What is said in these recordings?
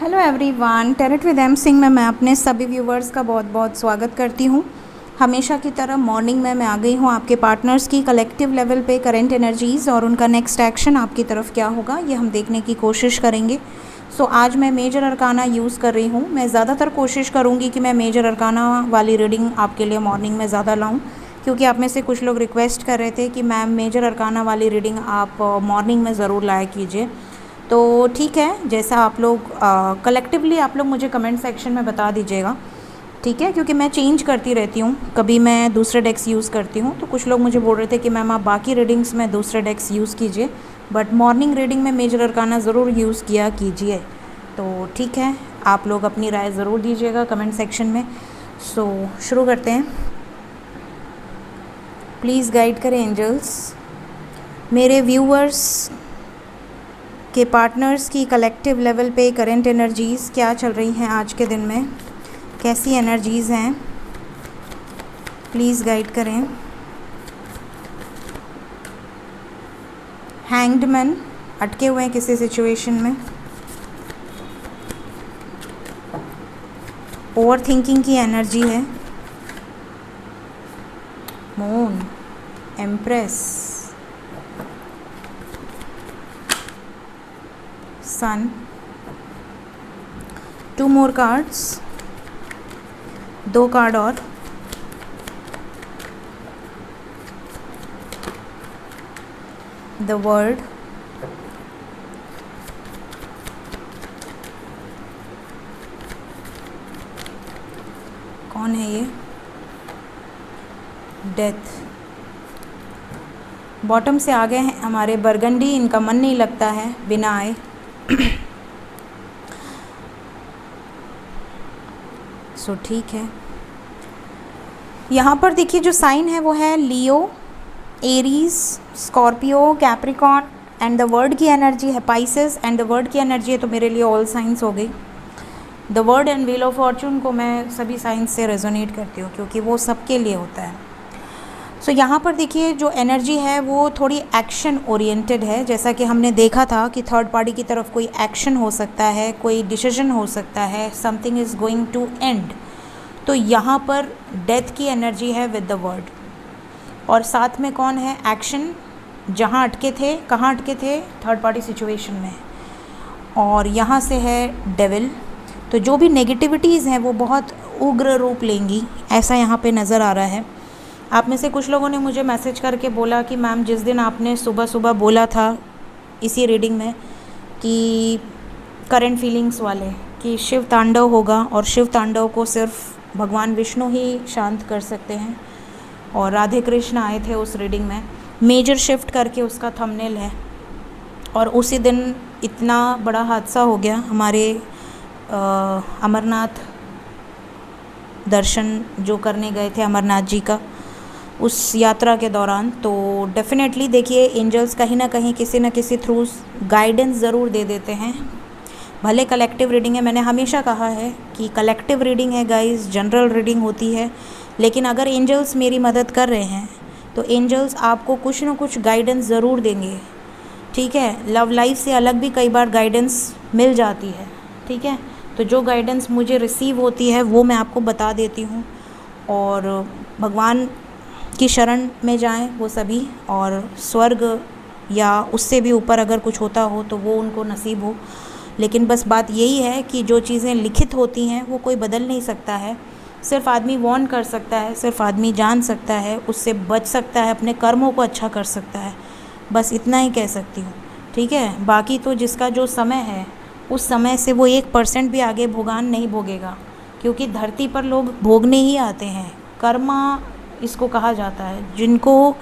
Hello everyone, tarot with M Singh में मैं अपने सभी व्यूवर्स का बहुत बहुत स्वागत करती हूँ। हमेशा की तरह मॉर्निंग में मैं आ गई हूँ आपके पार्टनर्स की कलेक्टिव लेवल पे करंट एनर्जीज़ और उनका नेक्स्ट एक्शन आपकी तरफ क्या होगा ये हम देखने की कोशिश करेंगे। सो आज मैं मेजर अरकाना यूज़ कर रही हूँ। मैं ज़्यादातर कोशिश करूँगी कि मैं मेजर अरकाना वाली रीडिंग आपके लिए मॉर्निंग में ज़्यादा लाऊँ, क्योंकि आप में से कुछ लोग रिक्वेस्ट कर रहे थे कि मैम मेजर अरकाना वाली रीडिंग आप मॉर्निंग में ज़रूर लाया कीजिए। तो ठीक है, जैसा आप लोग कलेक्टिवली आप लोग मुझे कमेंट सेक्शन में बता दीजिएगा, ठीक है, क्योंकि मैं चेंज करती रहती हूँ, कभी मैं दूसरे डेक्स यूज़ करती हूँ। तो कुछ लोग मुझे बोल रहे थे कि मैम आप बाकी रीडिंग्स में दूसरे डेक्स यूज़ कीजिए, बट मॉर्निंग रीडिंग में मेजर अरकाना ज़रूर यूज़ किया कीजिए। तो ठीक है, आप लोग अपनी राय ज़रूर दीजिएगा कमेंट सेक्शन में। सो शुरू करते हैं। प्लीज़ गाइड करें एंजल्स, मेरे व्यूअर्स के पार्टनर्स की कलेक्टिव लेवल पे करंट एनर्जीज़ क्या चल रही हैं आज के दिन में, कैसी एनर्जीज़ हैं, प्लीज़ गाइड करें। हैंग्ड मैन अटके हुए हैं किसी सिचुएशन में, ओवर थिंकिंग की एनर्जी है, मून, एम्प्रेस, सन, 2 मोर कार्ड्स, 2 कार्ड और, द वर्ल्ड, कौन है ये, डेथ। बॉटम से आ गए हैं हमारे बरगंडी, इनका मन नहीं लगता है बिना आए। सो ठीक है, यहाँ पर देखिए जो साइन है वो है Leo, Aries, Scorpio, Capricorn and the world की एनर्जी है पाइसेस एंड द वर्ड की एनर्जी है, तो मेरे लिए ऑल साइंस हो गई। The world and wheel of fortune को मैं सभी साइंस से रेजोनेट करती हूँ क्योंकि वो सबके लिए होता है। सो यहाँ पर देखिए जो एनर्जी है वो थोड़ी एक्शन ओरिएंटेड है, जैसा कि हमने देखा था कि थर्ड पार्टी की तरफ कोई एक्शन हो सकता है, कोई डिसीजन हो सकता है, something is going to end. तो यहाँ पर डेथ की एनर्जी है विद द वर्ड, और साथ में कौन है, एक्शन। जहाँ अटके थे, कहाँ अटके थे, थर्ड पार्टी सिचुएशन में, और यहाँ से है डेविल। तो जो भी नेगेटिविटीज़ हैं वो बहुत उग्र रूप लेंगी, ऐसा यहाँ पे नज़र आ रहा है। आप में से कुछ लोगों ने मुझे मैसेज करके बोला कि मैम जिस दिन आपने सुबह सुबह बोला था इसी रीडिंग में कि करंट फीलिंग्स वाले कि शिव तांडव होगा, और शिव तांडव को सिर्फ भगवान विष्णु ही शांत कर सकते हैं, और राधे कृष्ण आए थे उस रीडिंग में, मेजर शिफ्ट करके उसका थंबनेल है। और उसी दिन इतना बड़ा हादसा हो गया हमारे अमरनाथ दर्शन जो करने गए थे अमरनाथ जी का, उस यात्रा के दौरान। तो डेफिनेटली देखिए एंजल्स कहीं ना कहीं किसी न किसी थ्रू गाइडेंस ज़रूर दे देते हैं। भले कलेक्टिव रीडिंग है, मैंने हमेशा कहा है कि कलेक्टिव रीडिंग है गाइस, जनरल रीडिंग होती है, लेकिन अगर एंजल्स मेरी मदद कर रहे हैं तो एंजल्स आपको कुछ ना कुछ गाइडेंस ज़रूर देंगे, ठीक है। लव लाइफ से अलग भी कई बार गाइडेंस मिल जाती है, ठीक है। तो जो गाइडेंस मुझे रिसीव होती है वो मैं आपको बता देती हूँ, और भगवान की शरण में जाएं वो सभी, और स्वर्ग या उससे भी ऊपर अगर कुछ होता हो तो वो उनको नसीब हो। लेकिन बस बात यही है कि जो चीज़ें लिखित होती हैं वो कोई बदल नहीं सकता है, सिर्फ आदमी वार्न कर सकता है, सिर्फ आदमी जान सकता है, उससे बच सकता है, अपने कर्मों को अच्छा कर सकता है, बस इतना ही कह सकती हूँ, ठीक है। बाकी तो जिसका जो समय है उस समय से वो 1% भी आगे भोगान नहीं भोगेगा, क्योंकि धरती पर लोग भोगने ही आते हैं, कर्मा इसको कहा जाता है। जिनको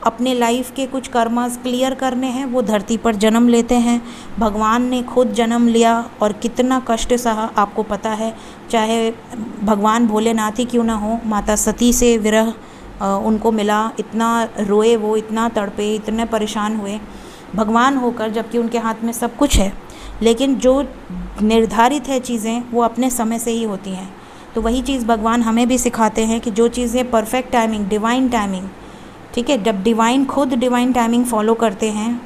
अपने लाइफ के कुछ कर्मास क्लियर करने हैं वो धरती पर जन्म लेते हैं। भगवान ने खुद जन्म लिया और कितना कष्ट सहा आपको पता है, चाहे भगवान भोलेनाथ ही क्यों ना हो, माता सती से विरह उनको मिला, इतना रोए वो, इतना तड़पे, इतने परेशान हुए भगवान होकर, जबकि उनके हाथ में सब कुछ है। लेकिन जो निर्धारित है चीज़ें वो अपने समय से ही होती हैं। तो वही चीज़ भगवान हमें भी सिखाते हैं कि जो चीज़ें परफेक्ट टाइमिंग, डिवाइन टाइमिंग, ठीक है, जब डिवाइन खुद डिवाइन टाइमिंग फॉलो करते हैं,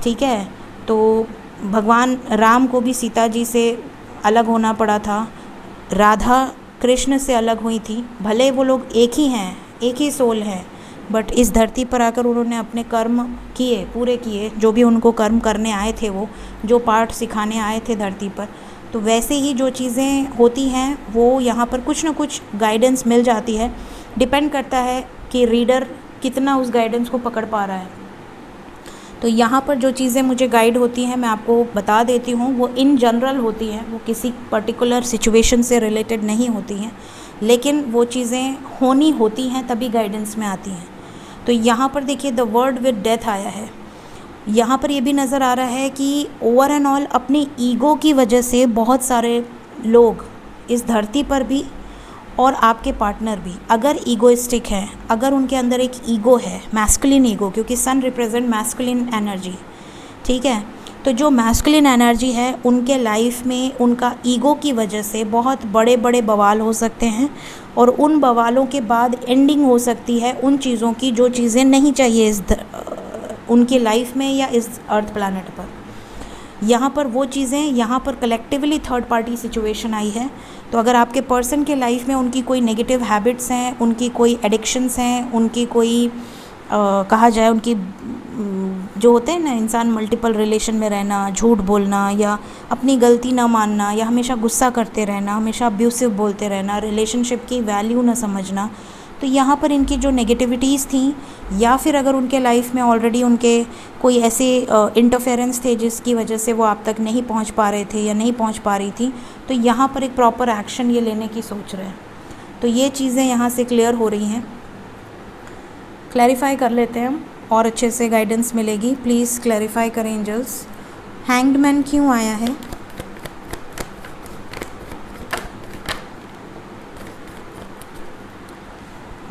ठीक है, तो भगवान राम को भी सीता जी से अलग होना पड़ा था, राधा कृष्ण से अलग हुई थी। भले वो लोग एक ही हैं, एक ही सोल हैं, बट इस धरती पर आकर उन्होंने अपने कर्म किए, पूरे किए, जो भी उनको कर्म करने आए थे, वो जो पाठ सिखाने आए थे धरती पर। तो वैसे ही जो चीज़ें होती हैं वो यहाँ पर कुछ ना कुछ गाइडेंस मिल जाती है। डिपेंड करता है कि रीडर कितना उस गाइडेंस को पकड़ पा रहा है। तो यहाँ पर जो चीज़ें मुझे गाइड होती हैं मैं आपको बता देती हूँ, वो इन जनरल होती हैं, वो किसी पर्टिकुलर सिचुएशन से रिलेटेड नहीं होती हैं, लेकिन वो चीज़ें होनी होती हैं तभी गाइडेंस में आती हैं। तो यहाँ पर देखिए द वर्ड विद डेथ आया है। यहाँ पर ये भी नज़र आ रहा है कि ओवर एंड ऑल अपनी ईगो की वजह से बहुत सारे लोग इस धरती पर भी और आपके पार्टनर भी अगर ईगोइस्टिक हैं, अगर उनके अंदर एक ईगो है, मैस्कुलिन ईगो, क्योंकि सन रिप्रेजेंट मैस्कुलिन एनर्जी, ठीक है। तो जो मैस्कुलिन एनर्जी है उनके लाइफ में उनका ईगो की वजह से बहुत बड़े बड़े बवाल हो सकते हैं, और उन बवालों के बाद एंडिंग हो सकती है उन चीज़ों की जो चीज़ें नहीं चाहिए उनकी लाइफ में या इस अर्थ प्लैनेट पर। यहाँ पर वो चीज़ें, यहाँ पर कलेक्टिवली थर्ड पार्टी सिचुएशन आई है। तो अगर आपके पर्सन के लाइफ में उनकी कोई नेगेटिव हैबिट्स हैं, उनकी कोई एडिक्शंस हैं, उनकी कोई कहा जाए उनकी जो होते हैं ना इंसान मल्टीपल रिलेशन में रहना, झूठ बोलना या अपनी गलती ना मानना या हमेशा गुस्सा करते रहना, हमेशा अब्यूसिव बोलते रहना, रिलेशनशिप की वैल्यू ना समझना, तो यहाँ पर इनकी जो नेगेटिविटीज़ थी, या फिर अगर उनके लाइफ में ऑलरेडी उनके कोई ऐसे इंटरफेरेंस थे जिसकी वजह से वो आप तक नहीं पहुँच पा रहे थे या नहीं पहुँच पा रही थी, तो यहाँ पर एक प्रॉपर एक्शन ये लेने की सोच रहे हैं। तो ये चीज़ें यहाँ से क्लियर हो रही हैं। क्लैरिफाई कर लेते हैं हम और अच्छे से गाइडेंस मिलेगी। प्लीज़ क्लैरिफाई करें एंजल्स। हैंग्ड मैन क्यों आया है?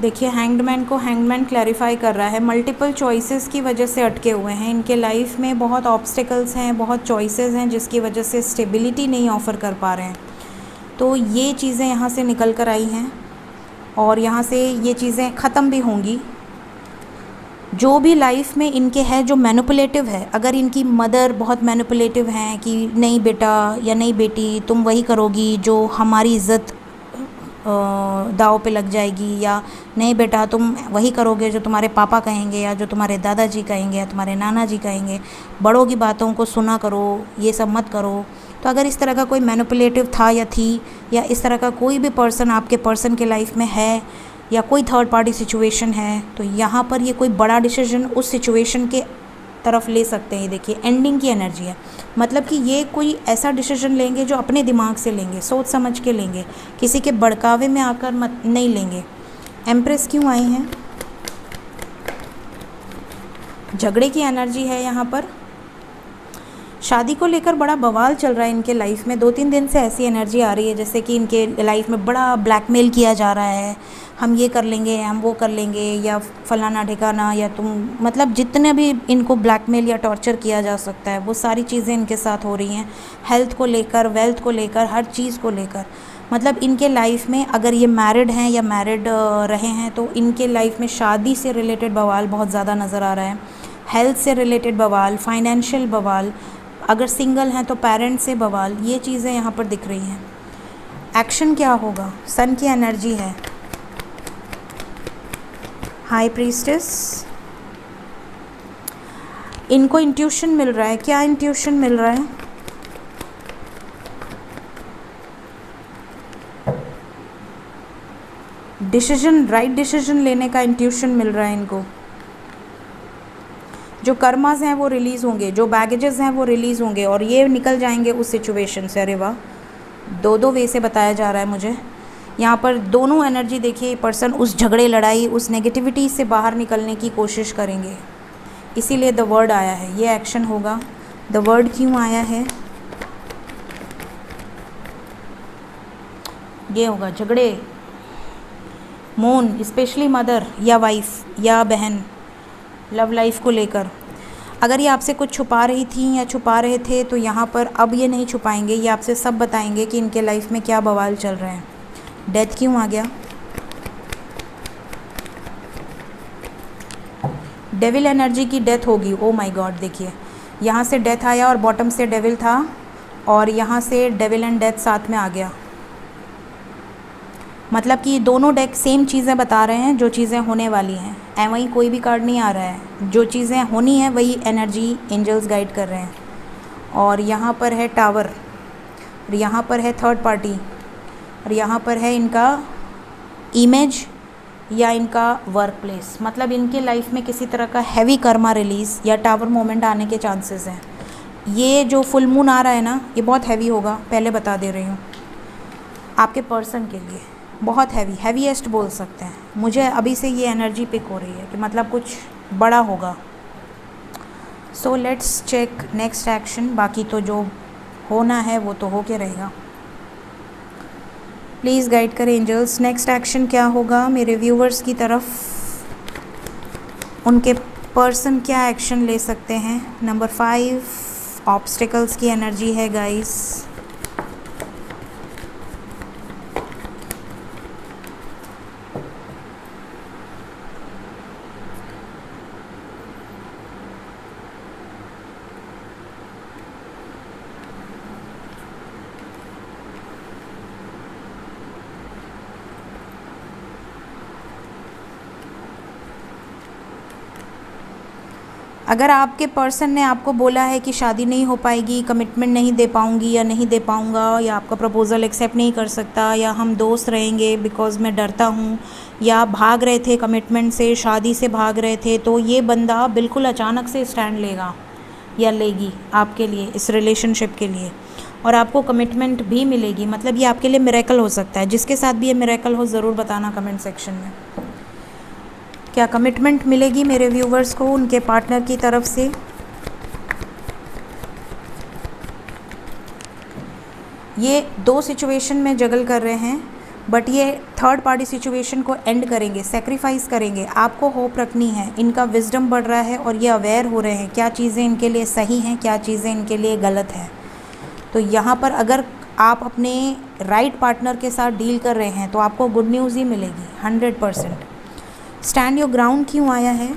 देखिए हैंगमैन को हैंगमैन क्लैरिफाई कर रहा है, मल्टीपल चॉइसेस की वजह से अटके हुए हैं इनके लाइफ में, बहुत ऑब्स्टिकल्स हैं, बहुत चॉइसेस हैं जिसकी वजह से स्टेबिलिटी नहीं ऑफ़र कर पा रहे हैं। तो ये चीज़ें यहाँ से निकल कर आई हैं और यहाँ से ये चीज़ें ख़त्म भी होंगी। जो भी लाइफ में इनके है जो मैनिपुलेटिव है, अगर इनकी मदर बहुत मैनिपुलेटिव हैं कि नहीं बेटा या नहीं बेटी तुम वही करोगी जो हमारी इज़्ज़त दाव पे लग जाएगी, या नहीं बेटा तुम वही करोगे जो तुम्हारे पापा कहेंगे या जो तुम्हारे दादाजी कहेंगे या तुम्हारे नाना जी कहेंगे, बड़ों की बातों को सुना करो, ये सब मत करो। तो अगर इस तरह का कोई मैनिपुलेटिव था या थी, या इस तरह का कोई भी पर्सन आपके पर्सन के लाइफ में है या कोई थर्ड पार्टी सिचुएशन है, तो यहाँ पर ये कोई बड़ा डिसीजन उस सिचुएशन के तरफ ले सकते हैं। देखिए एंडिंग की एनर्जी है, मतलब कि ये कोई ऐसा डिसीजन लेंगे जो अपने दिमाग से लेंगे, सोच समझ के लेंगे, किसी के भड़कावे में आकर मत नहीं लेंगे। एम्प्रेस क्यों आई हैं? झगड़े की एनर्जी है यहाँ पर। शादी को लेकर बड़ा बवाल चल रहा है इनके लाइफ में, 2-3 दिन से ऐसी एनर्जी आ रही है जैसे कि इनके लाइफ में बड़ा ब्लैकमेल किया जा रहा है, हम ये कर लेंगे, हम वो कर लेंगे, या फलाना ठिकाना, या तुम, मतलब जितने भी इनको ब्लैकमेल या टॉर्चर किया जा सकता है वो सारी चीज़ें इनके साथ हो रही हैं। हेल्थ को लेकर, वेल्थ को लेकर, हर चीज़ को लेकर, मतलब इनके लाइफ में अगर ये मैरिड हैं या मैरिड रहे हैं तो इनके लाइफ में शादी से रिलेटेड बवाल बहुत ज़्यादा नज़र आ रहा है, हेल्थ से रिलेटेड बवाल, फाइनेंशियल बवाल, अगर सिंगल हैं तो पेरेंट्स से बवाल, ये चीज़ें यहाँ पर दिख रही हैं। एक्शन क्या होगा? सन की एनर्जी है, हाई प्रीस्टेस। इनको इंट्यूशन मिल रहा है, क्या इंट्यूशन मिल रहा है? डिसीजन, राइट डिसीजन लेने का इंट्यूशन मिल रहा है इनको। जो कर्मास हैं वो रिलीज़ होंगे, जो बैगेजेस हैं वो रिलीज़ होंगे और ये निकल जाएंगे उस सिचुएशन से। अरे वाह, 2 वे से बताया जा रहा है मुझे यहाँ पर। दोनों एनर्जी देखिए, पर्सन उस झगड़े, लड़ाई, उस नेगेटिविटी से बाहर निकलने की कोशिश करेंगे, इसीलिए द वर्ड आया है, ये एक्शन होगा। द वर्ड क्यों आया है? ये होगा झगड़े, मून, स्पेशली मदर या वाइफ या बहन, लव लाइफ को लेकर। अगर ये आपसे कुछ छुपा रही थी या छुपा रहे थे तो यहाँ पर अब ये नहीं छुपाएंगे, ये आपसे सब बताएंगे कि इनके लाइफ में क्या बवाल चल रहे हैं। डेथ क्यों आ गया? डेविल एनर्जी की डेथ होगी। ओ माय गॉड, देखिए यहाँ से डेथ आया और बॉटम से डेविल था, और यहाँ से डेविल एंड डेथ साथ में आ गया। मतलब कि दोनों डेक सेम चीज़ें बता रहे हैं, जो चीज़ें होने वाली हैं। वहीं कोई भी कार्ड नहीं आ रहा है, जो चीज़ें होनी है वही एनर्जी एंजल्स गाइड कर रहे हैं। और यहाँ पर है टावर, और यहाँ पर है थर्ड पार्टी, और यहाँ पर है इनका इमेज या इनका वर्क प्लेस। मतलब इनके लाइफ में किसी तरह का हैवी कर्मा रिलीज़ या टावर मोमेंट आने के चांसेस हैं। ये जो फुल मून आ रहा है ना, ये बहुत हैवी होगा, पहले बता दे रही हूँ। आपके पर्सन के लिए बहुत हैवीएस्ट बोल सकते हैं। मुझे अभी से ये एनर्जी पिक हो रही है कि मतलब कुछ बड़ा होगा। So let's check next action. बाकी तो जो होना है वो तो होके रहेगा। प्लीज़ गाइड करें एंजल्स, नेक्स्ट एक्शन क्या होगा मेरे व्यूवर्स की तरफ। उनके पर्सन क्या एक्शन ले सकते हैं। नंबर 5 ऑब्स्टिकल्स की एनर्जी है गाइस। अगर आपके पर्सन ने आपको बोला है कि शादी नहीं हो पाएगी, कमिटमेंट नहीं दे पाऊँगी या नहीं दे पाऊँगा, या आपका प्रपोज़ल एक्सेप्ट नहीं कर सकता, या हम दोस्त रहेंगे बिकॉज़ मैं डरता हूँ, या भाग रहे थे कमिटमेंट से, शादी से भाग रहे थे, तो ये बंदा बिल्कुल अचानक से स्टैंड लेगा या लेगी आपके लिए, इस रिलेशनशिप के लिए, और आपको कमिटमेंट भी मिलेगी। मतलब ये आपके लिए मिरेकल हो सकता है। जिसके साथ भी ये मिरेकल हो ज़रूर बताना कमेंट सेक्शन में। क्या कमिटमेंट मिलेगी मेरे व्यूवर्स को उनके पार्टनर की तरफ से। ये 2 सिचुएशन में जगल कर रहे हैं, बट ये थर्ड पार्टी सिचुएशन को एंड करेंगे, सेक्रीफाइस करेंगे। आपको होप रखनी है, इनका विजडम बढ़ रहा है और ये अवेयर हो रहे हैं क्या चीज़ें इनके लिए सही हैं, क्या चीज़ें इनके लिए गलत हैं। तो यहाँ पर अगर आप अपने राइट पार्टनर के साथ डील कर रहे हैं तो आपको गुड न्यूज़ ही मिलेगी 100%। स्टैंड योर ग्राउंड क्यों आया है।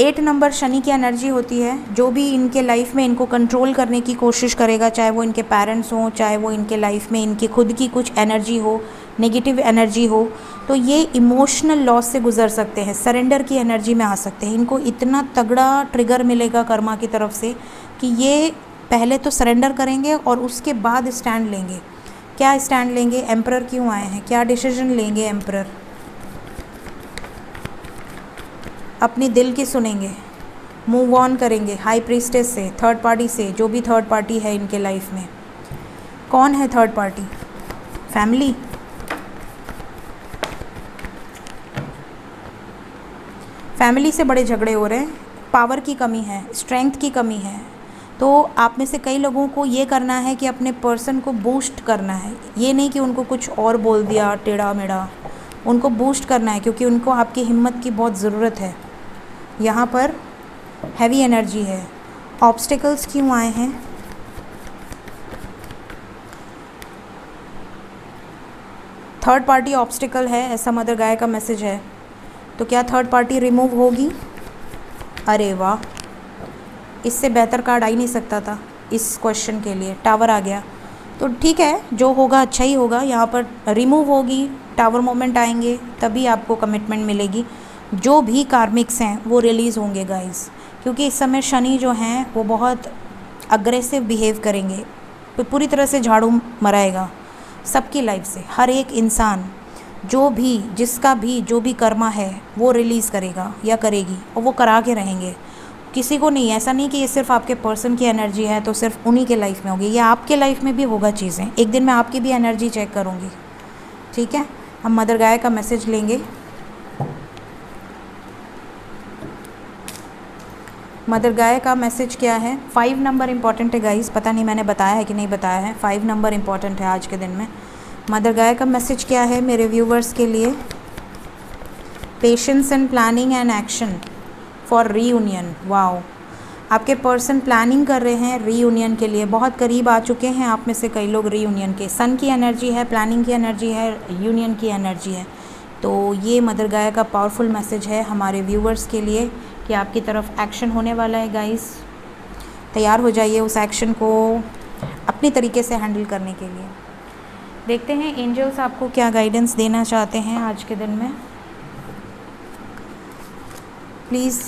एट नंबर शनि की एनर्जी होती है। जो भी इनके लाइफ में इनको कंट्रोल करने की कोशिश करेगा, चाहे वो इनके पेरेंट्स हों, चाहे वो इनके लाइफ में इनकी खुद की कुछ एनर्जी हो, नेगेटिव एनर्जी हो, तो ये इमोशनल लॉस से गुजर सकते हैं, सरेंडर की एनर्जी में आ सकते हैं। इनको इतना तगड़ा ट्रिगर मिलेगा कर्मा की तरफ से कि ये पहले तो सरेंडर करेंगे और उसके बाद स्टैंड लेंगे। क्या स्टैंड लेंगे। एम्परर क्यों आए हैं, क्या डिसीजन लेंगे एम्परर। अपनी दिल की सुनेंगे, मूव ऑन करेंगे हाई प्रीस्टेस से, थर्ड पार्टी से, जो भी थर्ड पार्टी है इनके लाइफ में। कौन है थर्ड पार्टी। फैमिली। फैमिली से बड़े झगड़े हो रहे हैं, पावर की कमी है, स्ट्रेंथ की कमी है। तो आप में से कई लोगों को ये करना है कि अपने पर्सन को बूस्ट करना है। ये नहीं कि उनको कुछ और बोल दिया टेढ़ा मेढ़ा, उनको बूस्ट करना है, क्योंकि उनको आपकी हिम्मत की बहुत ज़रूरत है। यहाँ पर हैवी एनर्जी है। ऑब्स्टिकल्स क्यों आए हैं। थर्ड पार्टी ऑब्स्टिकल है, ऐसा मदर गाय का मैसेज है। तो क्या थर्ड पार्टी रिमूव होगी। अरे वाह, इससे बेहतर कार्ड आ ही नहीं सकता था इस क्वेश्चन के लिए। टावर आ गया, तो ठीक है, जो होगा अच्छा ही होगा। यहाँ पर रिमूव होगी, टावर मोमेंट आएंगे, तभी आपको कमिटमेंट मिलेगी। जो भी कार्मिक्स हैं वो रिलीज़ होंगे गाइस, क्योंकि इस समय शनि जो हैं वो बहुत अग्रेसिव बिहेव करेंगे, पूरी तरह से झाड़ू मराएगा सबकी लाइफ से। हर एक इंसान जो भी जिसका भी जो भी कर्मा है वो रिलीज़ करेगा या करेगी, और वो करा के रहेंगे। किसी को नहीं, ऐसा नहीं कि ये सिर्फ आपके पर्सन की एनर्जी है तो सिर्फ उन्हीं के लाइफ में होगी, ये आपके लाइफ में भी होगा चीज़ें। एक दिन मैं आपकी भी एनर्जी चेक करूँगी, ठीक है। हम मदर गाय का मैसेज लेंगे। मदर गाय का मैसेज क्या है। 5 नंबर इंपॉर्टेंट है गाइस, पता नहीं मैंने बताया है कि नहीं बताया है। 5 नंबर इंपॉर्टेंट है आज के दिन में। मदर गाय का मैसेज क्या है मेरे व्यूवर्स के लिए। Patience and planning and action for reunion. Wow, आपके पर्सन प्लानिंग कर रहे हैं रीयूनियन के लिए, बहुत करीब आ चुके हैं आप में से कई लोग रीयूनियन के। सन की एनर्जी है, प्लानिंग की एनर्जी है, यूनियन की एनर्जी है। तो ये मदर गाया का पावरफुल मैसेज है हमारे व्यूवर्स के लिए कि आपकी तरफ एक्शन होने वाला है गाइस। तैयार हो जाइए उस एक्शन को अपनी तरीके से हैंडल करने के लिए। देखते हैं एंजल्स आपको क्या गाइडेंस देना चाहते हैं आज के दिन में। प्लीज़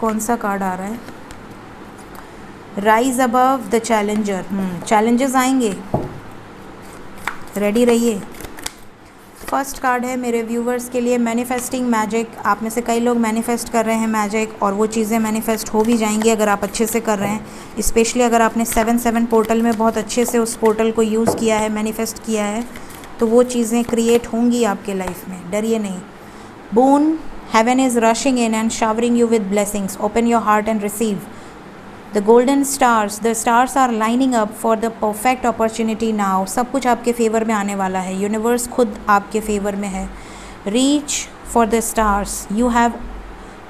कौन सा कार्ड आ रहा है? Rise above the challenger. Challenges आएंगे, रेडी रहिए। फर्स्ट कार्ड है मेरे व्यूवर्स के लिए मैनिफेस्टिंग मैजिक। आप में से कई लोग मैनिफेस्ट कर रहे हैं मैजिक, और वो चीज़ें मैनिफेस्ट हो भी जाएंगी अगर आप अच्छे से कर रहे हैं। स्पेशली अगर आपने 7/7 पोर्टल में बहुत अच्छे से उस पोर्टल को यूज़ किया है, मैनिफेस्ट किया है, तो वो चीज़ें क्रिएट होंगी आपके लाइफ में, डरिए नहीं। Boon, heaven is rushing in and showering you with blessings. Open your heart and receive the golden stars. The stars are lining up for the perfect opportunity now. सब कुछ आपके फेवर में आने वाला है, यूनिवर्स खुद आपके फेवर में है। Reach for the stars, you have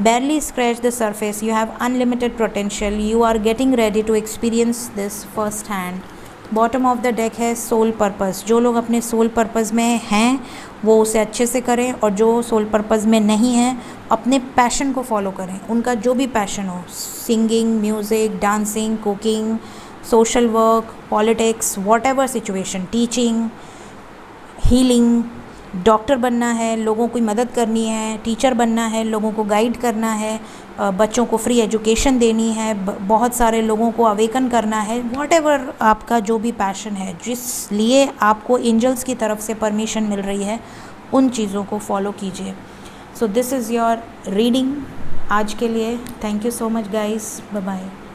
barely scratched the surface, you have unlimited potential, you are getting ready to experience this first hand. Bottom of the deck है सोल पर्पस। जो लोग अपने soul purpose में हैं वो उसे अच्छे से करें, और जो सोल पर्पस में नहीं हैं अपने पैशन को फॉलो करें। उनका जो भी पैशन हो, singing, music, dancing, cooking, social work, politics, whatever situation, teaching, healing, doctor बनना है, लोगों की मदद करनी है, टीचर बनना है, लोगों को गाइड करना है, बच्चों को फ्री एजुकेशन देनी है, बहुत सारे लोगों को अवेकन करना है। व्हाटएवर आपका जो भी पैशन है, जिस लिए आपको एंजल्स की तरफ से परमिशन मिल रही है, उन चीज़ों को फॉलो कीजिए। So this is your reading आज के लिए। Thank you so much guys, bye bye.